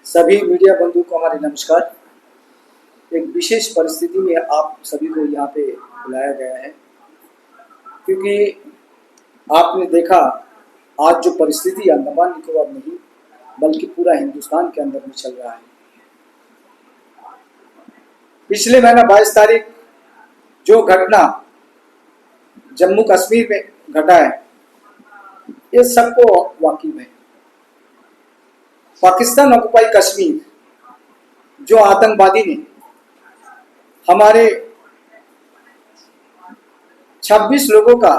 सभी मीडिया बंधु को हमारे नमस्कार। एक विशेष परिस्थिति में आप सभी को यहाँ पे बुलाया गया है क्योंकि आपने देखा आज जो परिस्थिति अंडमान निकोबार नहीं बल्कि पूरा हिंदुस्तान के अंदर में चल रहा है। पिछले महीना 22 तारीख जो घटना जम्मू कश्मीर में घटा है ये सबको वाकिफ है। पाकिस्तान ऑक्युपाई कश्मीर जो आतंकवादी ने हमारे 26 लोगों का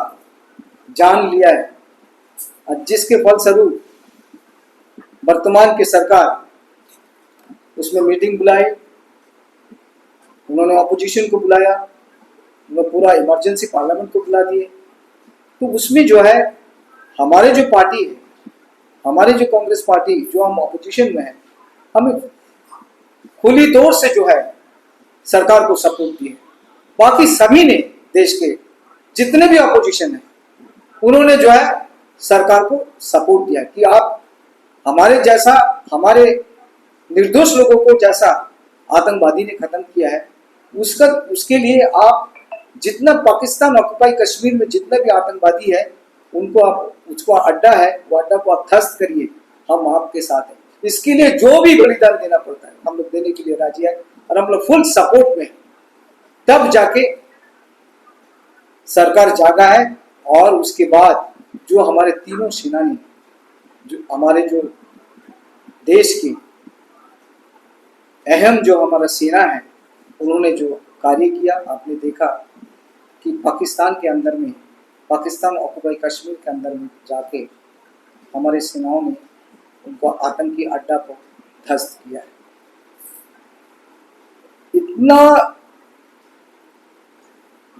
जान लिया है, जिसके फलस्वरूप वर्तमान की सरकार उसमें मीटिंग बुलाई, उन्होंने ऑपोजिशन को बुलाया, उन्होंने पूरा इमरजेंसी पार्लियामेंट को बुला दिए। तो उसमें जो है हमारे जो पार्टी है, हमारे जो कांग्रेस पार्टी जो हम ऑपोजिशन में है, हमें खुली तौर से जो है सरकार को सपोर्ट दिए। बाकी सभी ने देश के जितने भी ऑपोजिशन है उन्होंने जो है सरकार को सपोर्ट दिया कि आप हमारे जैसा, हमारे निर्दोष लोगों को जैसा आतंकवादी ने खत्म किया है उसके लिए आप जितना पाकिस्तान ऑक्युपाई कश्मीर में जितने भी आतंकवादी है उनको आप, उसको अड्डा है वो अड्डा को आप ध्वस्त करिए, हम आपके साथ हैं। इसके लिए जो भी बलिदान देना पड़ता है हम लोग देने के लिए राजी है और हम लोग फुल सपोर्ट में हैं। तब जाके सरकार जागा है और उसके बाद जो हमारे तीनों सेनानी, जो हमारे जो देश की अहम जो हमारा सेना है उन्होंने जो कार्य किया, आपने देखा कि पाकिस्तान के अंदर में, पाकिस्तान ऑक्युपाई कश्मीर के अंदर में जाके हमारे सेनाओं ने उनको आतंकी अड्डा को ध्वस्त किया है। इतना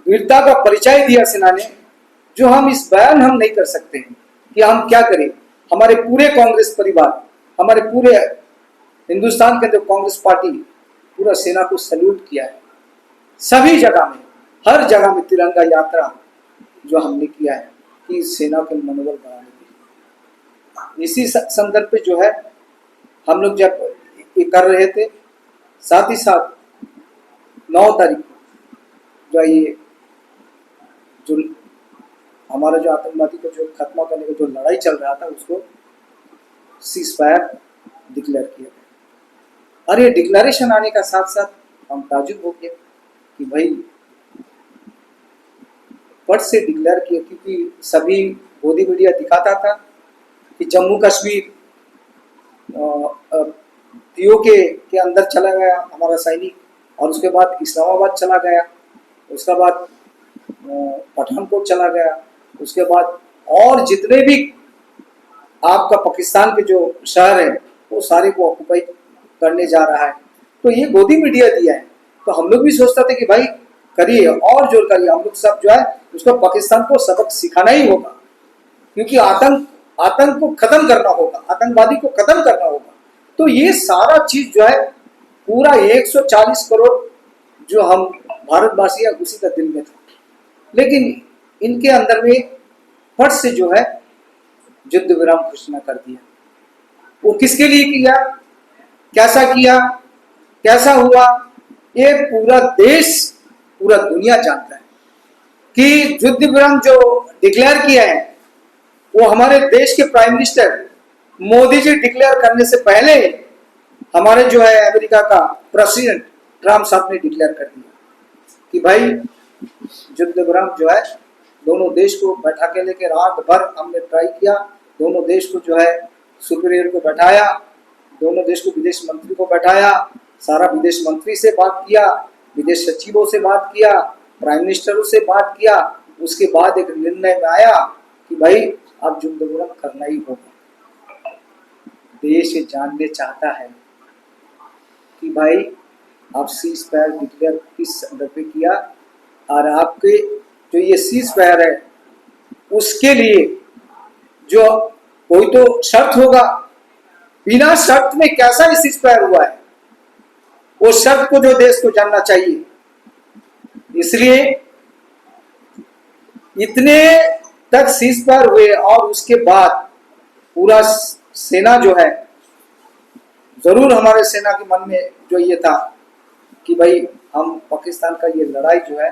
वीरता का परिचय दिया सेना ने जो हम इस बयान हम नहीं कर सकते हैं कि हम क्या करें। हमारे पूरे कांग्रेस परिवार, हमारे पूरे हिंदुस्तान के जो कांग्रेस पार्टी पूरा सेना को सल्यूट किया है। सभी जगह में, हर जगह में तिरंगा यात्रा जो हमने किया है कि सेना के मनोबल बढ़ाने के लिए। इसी संदर्भ पे जो है हम लोग जब ये कर रहे थे, साथ ही साथ 9 तारीख को जो ये जो हमारा जो आतंकवादी को जो खत्म करने का जो लड़ाई चल रहा था उसको सीज फायर डिक्लेयर किया गया। और ये डिक्लेरेशन आने का साथ साथ हम ताजुब हो गए कि भाई फट से डिक्लेयर किया, क्योंकि सभी गोदी मीडिया दिखाता था कि जम्मू कश्मीर पीओके के अंदर चला गया हमारा सैनिक, और उसके बाद इस्लामाबाद चला गया, उसके बाद पठानकोट चला गया, उसके बाद और जितने भी आपका पाकिस्तान के जो शहर है वो सारे को ऑक्युपाई करने जा रहा है। तो ये गोदी मीडिया दिया है, तो हम लोग भी सोचते थे कि भाई करिए और जोर करिए, हम लोग सब जो है उसको पाकिस्तान को सबक सिखाना ही होगा, क्योंकि आतंक को खत्म करना होगा, आतंकवादी को खत्म करना होगा। तो ये सारा चीज जो है पूरा 140 करोड़ जो हम भारतवासी है उसी का दिल में था, लेकिन इनके अंदर में फट से जो है युद्ध विराम घोषणा कर दिया। वो किसके लिए किया, कैसा किया, कैसा हुआ, ये पूरा देश, पूरा दुनिया जानता है कि युद्ध विराम जो डिक्लेयर किया है वो हमारे देश के prime minister Modi ji declare करने से पहले हमारे जो है अमेरिका का प्रेसिडेंट ट्रम्प साहब ने डिक्लेयर कर दिया कि भाई युद्ध विराम जो है दोनों देश को बैठा के लेके रात भर हमने ट्राई किया, दोनों देश को जो है सुपीरियर को बैठाया, दोनों देश को विदेश मंत्री को बैठाया, सारा विदेश मंत्री से बात किया, विदेश सचिवों से बात किया, प्राइम मिनिस्टरों से बात किया। उसके बाद एक निर्णय में आया कि भाई अब युद्ध विराम करना ही होगा। देश जानने चाहता है कि भाई आप सीज फायर डिक्लेयर किस संदर्भ पे किया, और आपके जो ये सीज फायर है उसके लिए जो कोई तो शर्त होगा, बिना शर्त में कैसा ये सीज फायर हुआ है वो शर्त को जो देश को जानना चाहिए। इसलिए इतने तक सीज फायर हुए और उसके बाद पूरा सेना जो है जरूर हमारे सेना के मन में जो ये था कि भाई हम पाकिस्तान का ये लड़ाई जो है,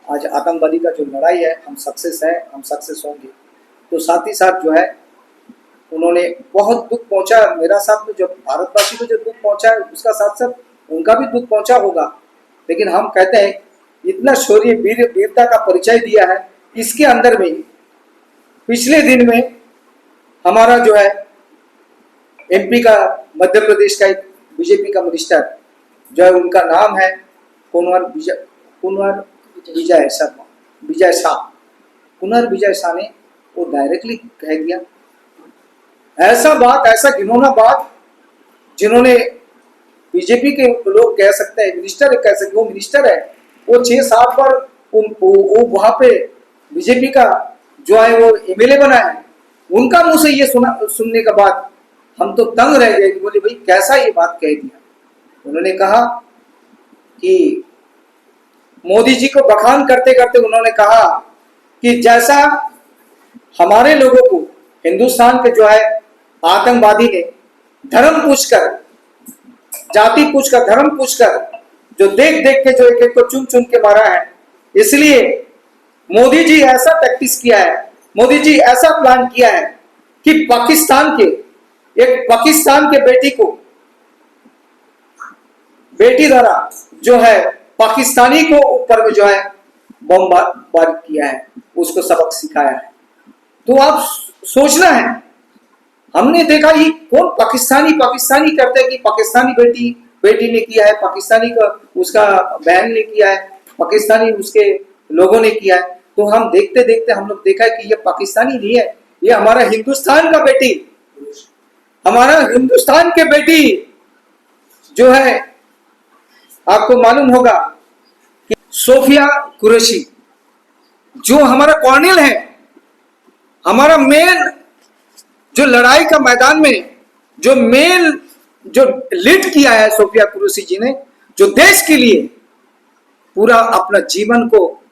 आज आतंकवादी का जो लड़ाई है, हम सक्सेस है, हम सक्सेस होंगे। तो साथ ही साथ जो है उन्होंने बहुत दुख पहुंचा मेरा साथ में, जो भारतवासी को जो दुख पहुंचा है उसका साथ साथ उनका भी दुख पहुंचा होगा। लेकिन हम कहते हैं इतना शौर्य वीरता का परिचय दिया है। इसके अंदर में पिछले दिन में हमारा जो है एमपी का, मध्य प्रदेश का एक बीजेपी का मिनिस्टर जो है, उनका नाम है कुंवर विजय शाह। कुंवर विजय शाह ने वो डायरेक्टली कह दिया ऐसा बात, ऐसा घिनौना बात, जिन्होंने बीजेपी के लोग कह सकते हैं, मिनिस्टर कह सकते, वो मिनिस्टर है, वो 6-7 बार वो वहां पे बीजेपी का जो है वो एमएलए बना है, उनका मुंह से ये सुनने के बाद हम तो तंग रह गए। बोले भाई कैसा ये बात कह दिया। उन्होंने कहा कि मोदी जी को बखान करते करते उन्होंने कहा कि जैसा हमारे लोगों को हिंदुस्तान के जो है आतंकवादी ने धर्म पूछकर, जाति पूछकर, धर्म पूछकर जो देख देख के जो एक एक को चुन चुन के मारा है, इसलिए मोदी जी ऐसा प्रैक्टिस किया है, मोदी जी ऐसा प्लान किया है कि पाकिस्तान के बेटी को, बेटी द्वारा जो है पाकिस्तानी को ऊपर में जो है बमबारी किया है, उसको सबक सिखाया है। तो आप सोचना है, हमने देखा ये कौन पाकिस्तानी करते हैं कि पाकिस्तानी बेटी ने किया है, पाकिस्तानी का उसका बहन ने किया है, पाकिस्तानी उसके लोगों ने किया है। तो हम देखते देखते हम लोग देखा है कि ये पाकिस्तानी नहीं है, ये हमारा हिंदुस्तान का बेटी, हमारा हिंदुस्तान के बेटी जो है, आपको मालूम होगा कि सोफिया कुरैशी जो हमारा कॉर्नेल है, हमारा मेन जो लड़ाई का मैदान में जो लीड किया है सोफिया कुरैशी जी ने, जो देश के लिए पूरा अपना जीवन को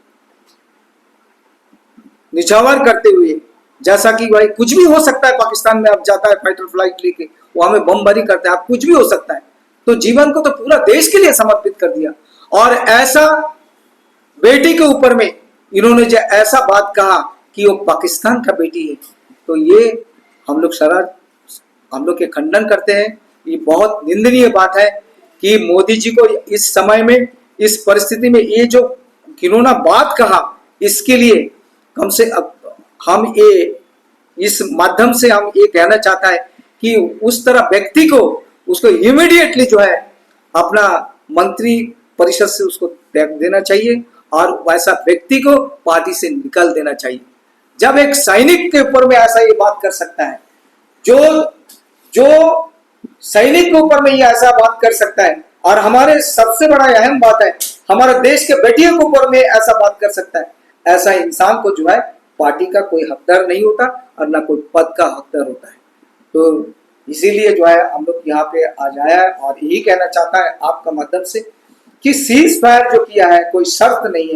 निछावर करते हुए, जैसा कि भाई कुछ भी हो सकता है पाकिस्तान में, अब जाता है फाइटर फ्लाइट लेके, वो हमें बमबारी करता है, अब कुछ भी हो सकता है, तो जीवन को तो पूरा देश के लिए समर्पित कर दिया। और ऐसा बेटी के ऊपर में इन्होंने जो ऐसा बात कहा कि वो पाकिस्तान का बेटी है, तो ये हम लोग के खंडन करते हैं। ये बहुत निंदनीय बात है कि मोदी जी को इस समय में, इस परिस्थिति में ये जो घिनौना बात कहा, इसके लिए कम से हम ये इस माध्यम से हम ये कहना चाहता है कि उस तरह व्यक्ति को, उसको इमीडिएटली जो है अपना मंत्री परिषद से उसको त्याग देना चाहिए और वैसा व्यक्ति को पार्टी से निकल देना चाहिए। जब एक सैनिक के ऊपर में ऐसा ये बात कर सकता है, जो सैनिक के ऊपर में ये ऐसा बात कर सकता है, और हमारे सबसे बड़ा अहम बात है हमारे देश के बेटियों के ऊपर में ऐसा बात कर सकता है, ऐसा इंसान को जो है पार्टी का कोई हकदार नहीं होता और ना कोई पद का हकदार होता है। तो इसीलिए जो है हम लोग यहाँ पे आज आया है और यही कहना चाहता है आपका माध्यम से कि सीज फायर जो किया है कोई शर्त नहीं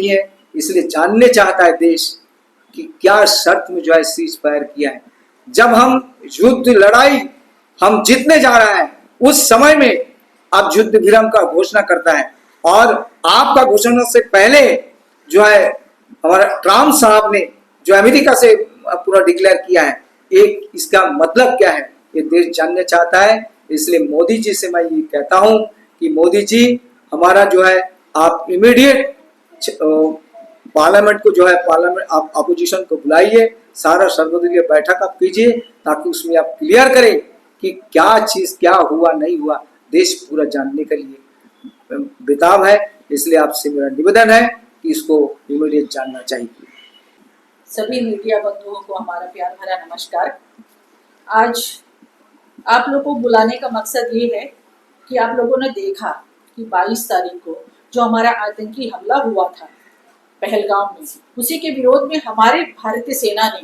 है, इसलिए जानने चाहता है देश कि क्या शर्त में जो है सीज फायर किया है। जब हम युद्ध लड़ाई हम जीतने जा रहे हैं, उस समय में आप युद्ध विराम का घोषणा करता है, और आपका घोषणा से पहले जो है हमारा ट्रम्प साहब ने जो अमेरिका से पूरा डिक्लेयर किया है, एक इसका मतलब क्या है ये देश जानना चाहता है। इसलिए मोदी जी से मैं ये कहता हूं कि मोदी जी हमारा जो है आप इमीडिएट पार्लियामेंट को जो है, पार्लियामेंट आप अपोजिशन को बुलाइए, सारा सर्वदलीय बैठक आप कीजिए ताकि उसमें आप क्लियर करें कि क्या चीज क्या हुआ नहीं हुआ, देश पूरा जानने के लिए बेताब है। इसलिए आपसे मेरा निवेदन है कि इसको इमीडिएट जानना चाहिए। सभी मीडिया बंधुओं को हमारा प्यार भरा नमस्कार। आज आप लोगों को बुलाने का मकसद ये है कि आप लोगों ने देखा कि 22 तारीख को जो हमारा आतंकी हमला हुआ था पहलगाम में, उसी के विरोध में हमारे भारतीय सेना ने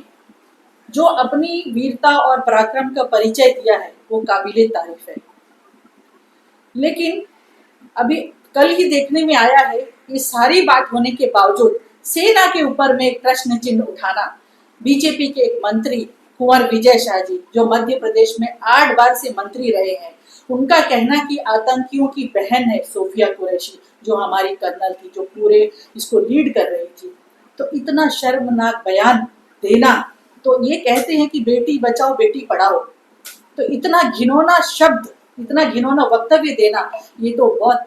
जो अपनी वीरता और पराक्रम का परिचय दिया है वो काबिले तारीफ है। लेकिन अभी कल ही देखने में आया है कि सारी बात होने के बावजूद सेना के ऊपर में एक प्रश्न चिन्ह उठाना बीजेपी के एक मंत्री कुंवर विजय शाह जी, जो मध्य प्रदेश में 8 बार से मंत्री रहे हैं, उनका कहना कि आतंकियों की बहन है सोफिया कुरैशी, जो हमारी कर्नल थी, जो पूरे इसको लीड कर रही थी। तो इतना शर्मनाक बयान देना, तो ये कहते हैं कि बेटी बचाओ बेटी पढ़ाओ, तो इतना घिनौना शब्द, इतना घिनौना वक्तव्य देना, ये तो बहुत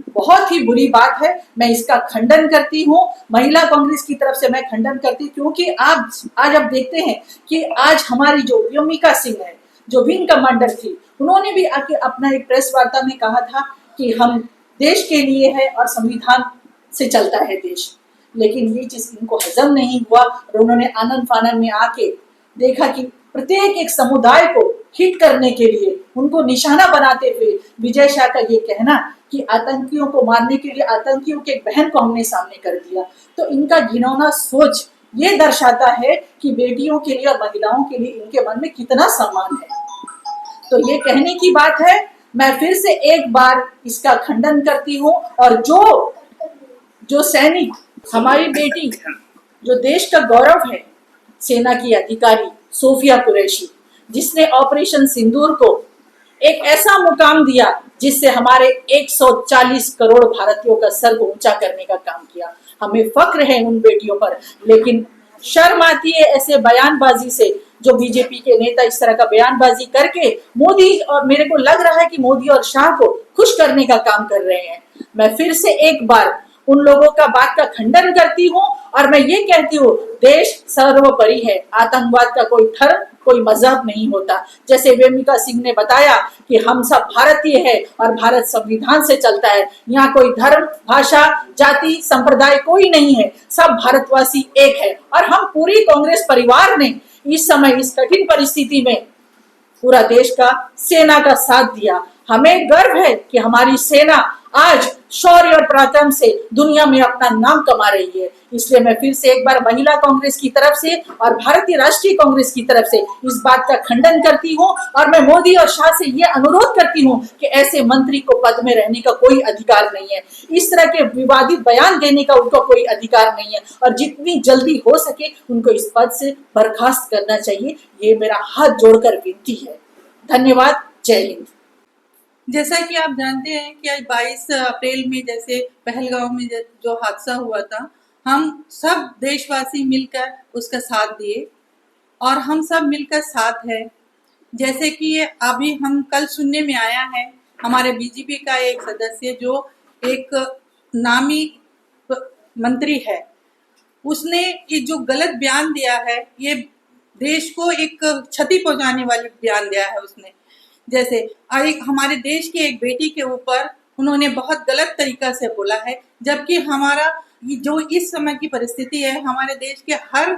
बहुत ही बुरी बात है। मैं इसका खंडन करती हूँ, महिला कांग्रेस की तरफ से मैं खंडन करती हूँ, क्योंकि आज आप देखते हैं कि आज हमारी जो व्योमिका सिंह है, जो विंग कमांडर थी, उन्होंने भी आके अपना एक प्रेस वार्ता में कहा था कि हम देश के लिए है और संविधान से चलता है देश। लेकिन ये चीज इनको हजम नहीं हुआ और उन्होंने आनंद फानन में आके देखा कि प्रत्येक एक समुदाय को हिट करने के लिए उनको निशाना बनाते हुए विजय शाह का ये कहना कि आतंकियों को मारने के लिए आतंकियों के एक बहन को हमने सामने कर दिया, तो इनका घिनौना सोच ये दर्शाता है कि बेटियों के लिए और महिलाओं के लिए इनके मन में कितना सम्मान है। तो ये कहने की बात है। मैं फिर से एक बार इसका खंडन करती हूँ, और जो सैनिक, हमारी बेटी, जो देश का गौरव है, सेना की अधिकारी सोफिया कुरैशी, जिसने ऑपरेशन सिंदूर को एक ऐसा मुकाम दिया जिससे हमारे 140 करोड़ भारतीयों का सर ऊंचा करने का काम किया। हमें फक्र है उन बेटियों पर, लेकिन शर्म आती है ऐसे बयानबाजी से, जो बीजेपी के नेता इस तरह का बयानबाजी करके मोदी, और मेरे को लग रहा है कि मोदी और शाह को खुश करने का काम कर रहे हैं। मैं फिर से एक बार उन लोगों का बात का खंडन करती हूँ और मैं ये कहती हूँ, देश सर्वोपरि है, आतंकवाद का कोई धर्म कोई मजहब नहीं होता। जैसे वेमिका सिंह ने बताया कि हम सब भारतीय हैं और भारत संविधान से चलता है, यहाँ कोई धर्म, भाषा, जाति, संप्रदाय कोई नहीं है, सब भारतवासी एक है। और हम पूरी कांग्रेस परिवार ने इस समय इस कठिन परिस्थिति में पूरा देश का, सेना का साथ दिया। हमें गर्व है कि हमारी सेना आज शौर्य और पराक्रम से दुनिया में अपना नाम कमा रही है। इसलिए मैं फिर से एक बार महिला कांग्रेस की तरफ से और भारतीय राष्ट्रीय कांग्रेस की तरफ से इस बात का खंडन करती हूँ, और मैं मोदी और शाह से ये अनुरोध करती हूँ कि ऐसे मंत्री को पद में रहने का कोई अधिकार नहीं है, इस तरह के विवादित बयान देने का उनको कोई अधिकार नहीं है, और जितनी जल्दी हो सके उनको इस पद से बर्खास्त करना चाहिए। ये मेरा हाथ जोड़कर विनती है। धन्यवाद। जय हिंद। जैसा कि आप जानते हैं कि आज 22 अप्रैल में जैसे पहलगांव में जो हादसा हुआ था, हम सब देशवासी मिलकर उसका साथ दिए और हम सब मिलकर साथ हैं। जैसे कि ये अभी हम कल सुनने में आया है, हमारे बीजेपी का एक सदस्य जो एक नामी मंत्री है, उसने ये जो गलत बयान दिया है, ये देश को एक क्षति पहुंचाने वाली बयान दिया है उसने। जैसे एक हमारे देश की एक बेटी के ऊपर उन्होंने बहुत गलत तरीका से बोला है, जबकि हमारा जो इस समय की परिस्थिति है, हमारे देश के हर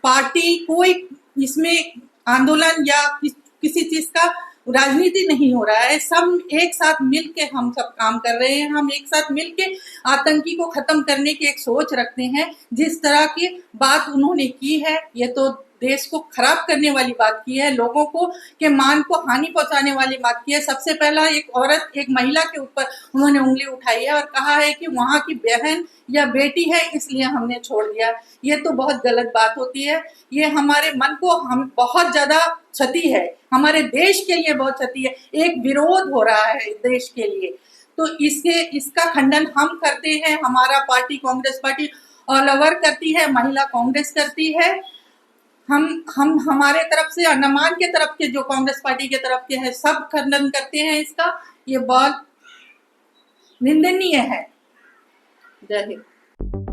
पार्टी कोई इसमें आंदोलन या किसी चीज का राजनीति नहीं हो रहा है। सब एक साथ मिलके हम सब काम कर रहे हैं, हम एक साथ मिलके आतंकी को खत्म करने की एक सोच रखते हैं। जिस तरह की बात उन्होंने की है, ये तो देश को खराब करने वाली बात की है, लोगों को के मान को हानि पहुंचाने वाली बात की है। सबसे पहला एक औरत, एक महिला के ऊपर उन्होंने उंगली उठाई है और कहा है कि वहां की बहन या बेटी है इसलिए हमने छोड़ दिया। ये तो बहुत गलत बात होती है। ये हमारे मन को हम बहुत ज्यादा क्षति है, हमारे देश के लिए बहुत क्षति है, एक विरोध हो रहा है देश के लिए। तो इसका खंडन हम करते हैं, हमारा party Congress party all over करती है, महिला कांग्रेस करती है। हम हमारे तरफ से, अंडमान के तरफ के जो कांग्रेस पार्टी के तरफ के हैं, सब खंडन करते हैं इसका। ये बहुत निंदनीय है। जय हिंद।